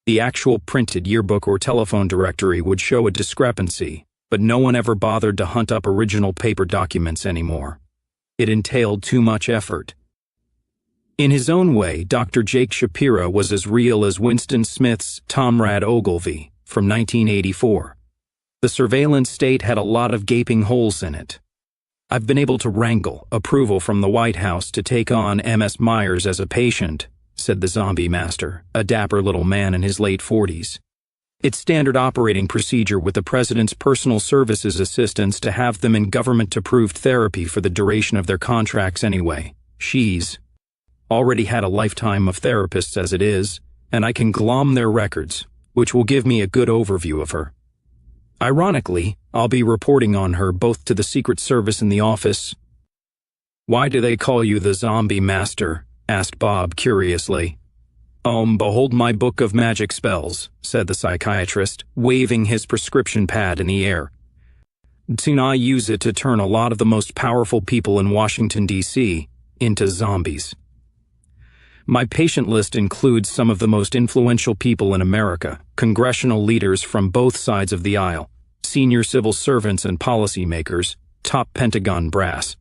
The actual printed yearbook or telephone directory would show a discrepancy, but no one ever bothered to hunt up original paper documents anymore. It entailed too much effort. In his own way, Dr. Jake Shapira was as real as Winston Smith's Tomrad Ogilvy from 1984. The surveillance state had a lot of gaping holes in it. I've been able to wrangle approval from the White House to take on M.S. Myers as a patient, said the Zombie Master, a dapper little man in his late 40s. It's standard operating procedure with the President's personal services assistants to have them in government-approved therapy for the duration of their contracts anyway. She's already had a lifetime of therapists as it is, and I can glom their records, which will give me a good overview of her. Ironically, I'll be reporting on her both to the Secret Service and the office. Why do they call you the Zombie Master? Asked Bob curiously. Behold my book of magic spells, said the psychiatrist, waving his prescription pad in the air. I use it to turn a lot of the most powerful people in Washington, D.C. into zombies. My patient list includes some of the most influential people in America, congressional leaders from both sides of the aisle, senior civil servants and policymakers, top Pentagon brass,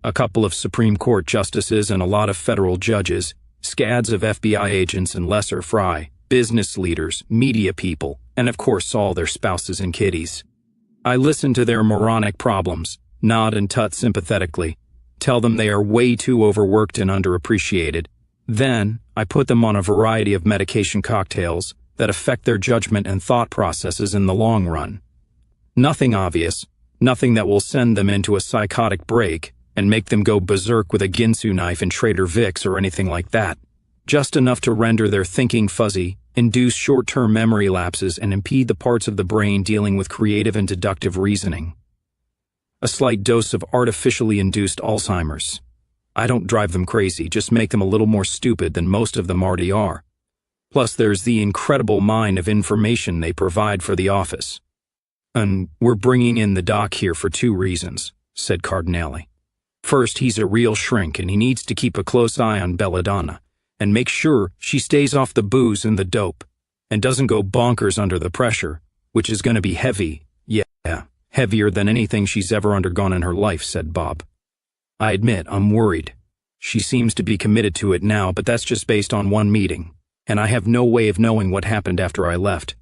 a couple of Supreme Court justices and a lot of federal judges, scads of FBI agents and lesser fry, business leaders, media people, and of course all their spouses and kiddies. I listen to their moronic problems, nod and tut sympathetically, tell them they are way too overworked and underappreciated. Then, I put them on a variety of medication cocktails that affect their judgment and thought processes in the long run. Nothing obvious, Nothing that will send them into a psychotic break and make them go berserk with a Ginsu knife and Trader Vic's or anything like that. Just enough to render their thinking fuzzy, induce short-term memory lapses, and impede the parts of the brain dealing with creative and deductive reasoning. A slight dose of artificially induced Alzheimer's. I don't drive them crazy, just make them a little more stupid than most of them already are. Plus, there's the incredible mine of information they provide for the office. And we're bringing in the doc here for 2 reasons, said Cardinale. First, he's a real shrink and he needs to keep a close eye on Belladonna and make sure she stays off the booze and the dope and doesn't go bonkers under the pressure, which is going to be heavy, yeah, heavier than anything she's ever undergone in her life, said Bob. I admit, I'm worried. She seems to be committed to it now, but that's just based on 1 meeting, and I have no way of knowing what happened after I left.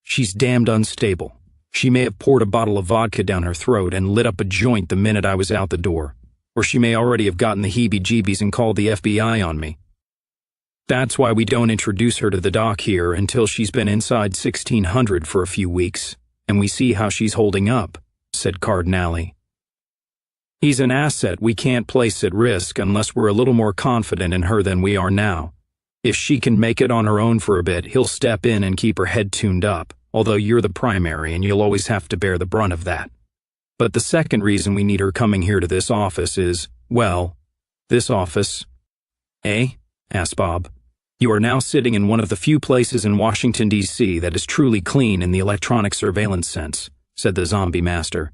She's damned unstable. She may have poured a bottle of vodka down her throat and lit up a joint the minute I was out the door, or she may already have gotten the heebie-jeebies and called the FBI on me. That's why we don't introduce her to the doc here until she's been inside 1600 for a few weeks, and we see how she's holding up, said Cardinale. He's an asset we can't place at risk unless we're a little more confident in her than we are now. If she can make it on her own for a bit, he'll step in and keep her head tuned up, although you're the primary and you'll always have to bear the brunt of that. But the second reason we need her coming here to this office is, well, this office. Eh? Asked Bob. You are now sitting in one of the few places in Washington, D.C. that is truly clean in the electronic surveillance sense, said the zombie master.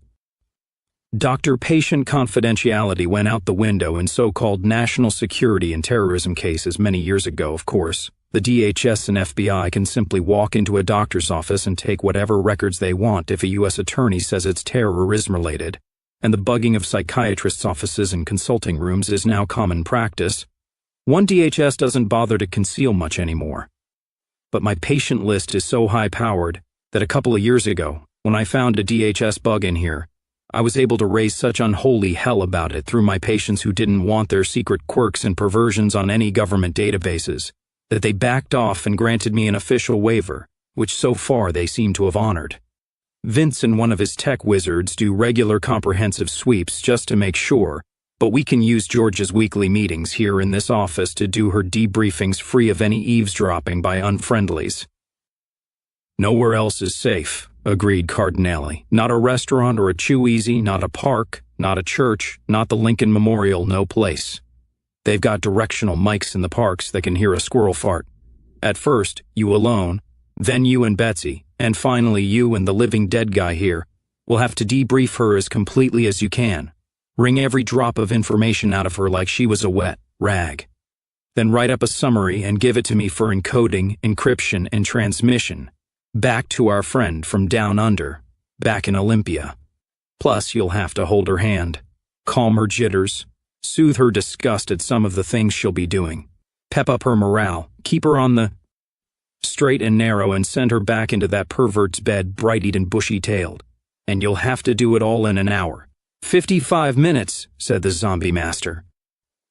Doctor-patient confidentiality went out the window in so-called national security and terrorism cases many years ago, of course. The DHS and FBI can simply walk into a doctor's office and take whatever records they want if a U.S. attorney says it's terrorism-related, and the bugging of psychiatrists' offices and consulting rooms is now common practice. One DHS doesn't bother to conceal much anymore. But my patient list is so high-powered that a couple of years ago, when I found a DHS bug in here, I was able to raise such unholy hell about it through my patients who didn't want their secret quirks and perversions on any government databases, that they backed off and granted me an official waiver, which so far they seem to have honored. Vince and one of his tech wizards do regular comprehensive sweeps just to make sure, but we can use George's weekly meetings here in this office to do her debriefings free of any eavesdropping by unfriendlies. Nowhere else is safe, agreed Cardinale. Not a restaurant or a Chew-Easy, not a park, not a church, not the Lincoln Memorial, no place. They've got directional mics in the parks that can hear a squirrel fart. At first, you alone, then you and Betsy, and finally you and the living dead guy here will have to debrief her as completely as you can. Wring every drop of information out of her like she was a wet rag. Then write up a summary and give it to me for encoding, encryption, and transmission. Back to our friend from down under, back in Olympia. Plus, you'll have to hold her hand, calm her jitters, soothe her disgust at some of the things she'll be doing, pep up her morale, keep her on the straight and narrow, and send her back into that pervert's bed bright-eyed and bushy-tailed. And you'll have to do it all in an hour. 55 minutes, said the zombie master.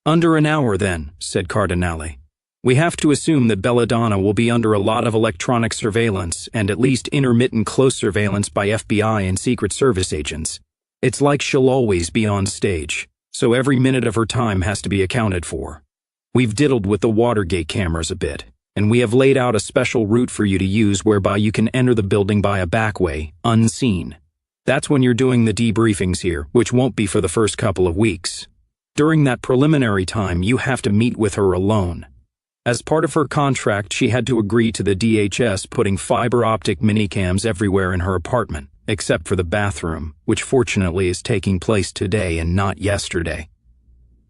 Under an hour, then, said Cardinale. We have to assume that Belladonna will be under a lot of electronic surveillance and at least intermittent close surveillance by FBI and Secret Service agents. It's like she'll always be on stage, so every minute of her time has to be accounted for. We've diddled with the Watergate cameras a bit, and we have laid out a special route for you to use whereby you can enter the building by a back way, unseen. That's when you're doing the debriefings here, which won't be for the first couple of weeks. During that preliminary time, you have to meet with her alone. As part of her contract, she had to agree to the DHS putting fiber optic minicams everywhere in her apartment, except for the bathroom, which fortunately is taking place today and not yesterday.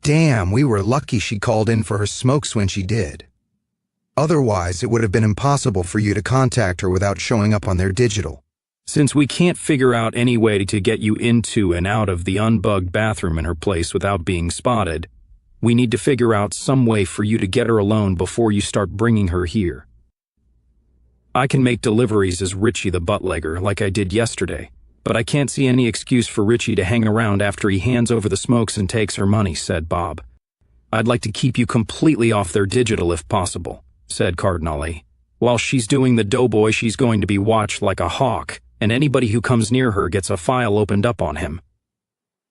Damn, we were lucky she called in for her smokes when she did. Otherwise, it would have been impossible for you to contact her without showing up on their digital. Since we can't figure out any way to get you into and out of the unbugged bathroom in her place without being spotted, we need to figure out some way for you to get her alone before you start bringing her here. I can make deliveries as Richie the Buttlegger like I did yesterday, but I can't see any excuse for Richie to hang around after he hands over the smokes and takes her money, said Bob. I'd like to keep you completely off their digital if possible, said Cardinale. While she's doing the doughboy, she's going to be watched like a hawk, and anybody who comes near her gets a file opened up on him.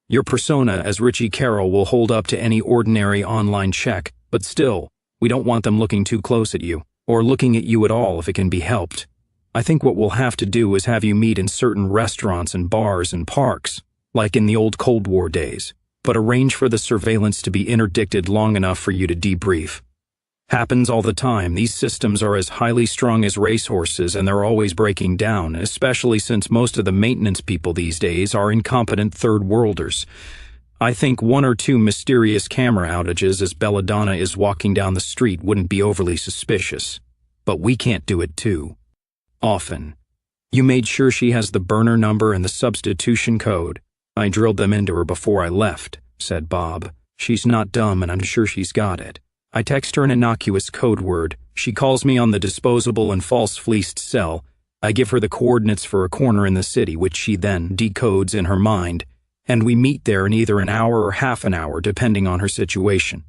Your persona as Richie Carroll will hold up to any ordinary online check, but still, we don't want them looking too close at you, or looking at you at all if it can be helped. I think what we'll have to do is have you meet in certain restaurants and bars and parks, like in the old Cold War days, but arrange for the surveillance to be interdicted long enough for you to debrief. Happens all the time. These systems are as highly strung as racehorses, and they're always breaking down, especially since most of the maintenance people these days are incompetent third-worlders. I think 1 or 2 mysterious camera outages as Belladonna is walking down the street wouldn't be overly suspicious. But we can't do it too often. You made sure she has the burner number and the substitution code. I drilled them into her before I left, said Bob. She's not dumb, and I'm sure she's got it. I text her an innocuous code word. She calls me on the disposable and false fleeced cell. I give her the coordinates for a corner in the city, which she then decodes in her mind, and we meet there in either an hour or half an hour, depending on her situation.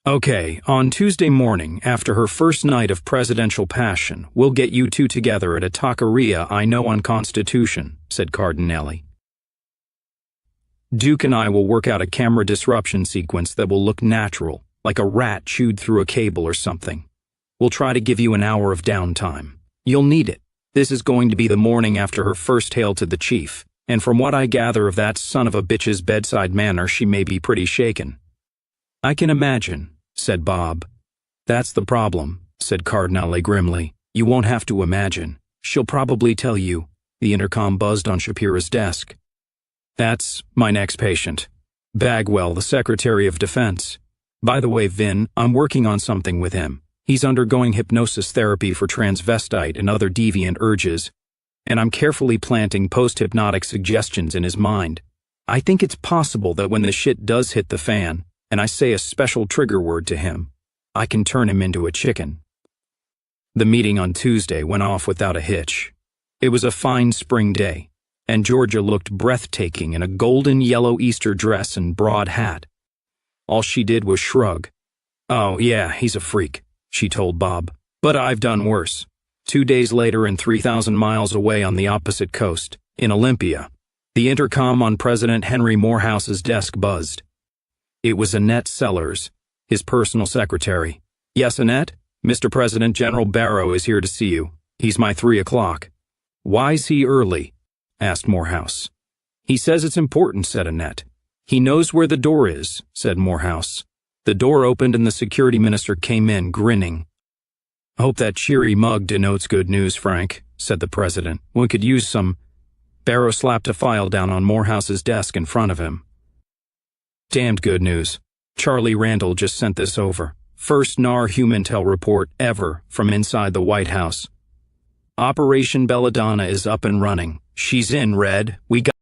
Okay, on Tuesday morning, after her first night of presidential passion, we'll get you two together at a taqueria I know on Constitution, said Cardinelli. Duke and I will work out a camera disruption sequence that will look natural, like a rat chewed through a cable or something. We'll try to give you an hour of downtime. You'll need it. This is going to be the morning after her first hail to the chief, and from what I gather of that son of a bitch's bedside manner, she may be pretty shaken. I can imagine, said Bob. That's the problem, said Cardinale grimly. You won't have to imagine. She'll probably tell you. The intercom buzzed on Shapira's desk. That's my next patient. Bagwell, the Secretary of Defense. By the way, Vin, I'm working on something with him. He's undergoing hypnosis therapy for transvestite and other deviant urges, and I'm carefully planting post-hypnotic suggestions in his mind. I think it's possible that when the shit does hit the fan, and I say a special trigger word to him, I can turn him into a chicken. The meeting on Tuesday went off without a hitch. It was a fine spring day, and Georgia looked breathtaking in a golden yellow Easter dress and broad hat. All she did was shrug. Oh, yeah, he's a freak, she told Bob. But I've done worse. 2 days later and 3,000 miles away on the opposite coast, in Olympia, the intercom on President Henry Morehouse's desk buzzed. It was Annette Sellers, his personal secretary. Yes, Annette? Mr. President, General Barrow is here to see you. He's my 3 o'clock. Why's he early? Asked Morehouse. He says it's important, said Annette. He knows where the door is, said Morehouse. The door opened and the security minister came in, grinning. I hope that cheery mug denotes good news, Frank, said the president. We could use some. Barrow slapped a file down on Morehouse's desk in front of him. Damned good news. Charlie Randall just sent this over. First NAR Humantel report ever from inside the White House. Operation Belladonna is up and running. She's in, Red. We got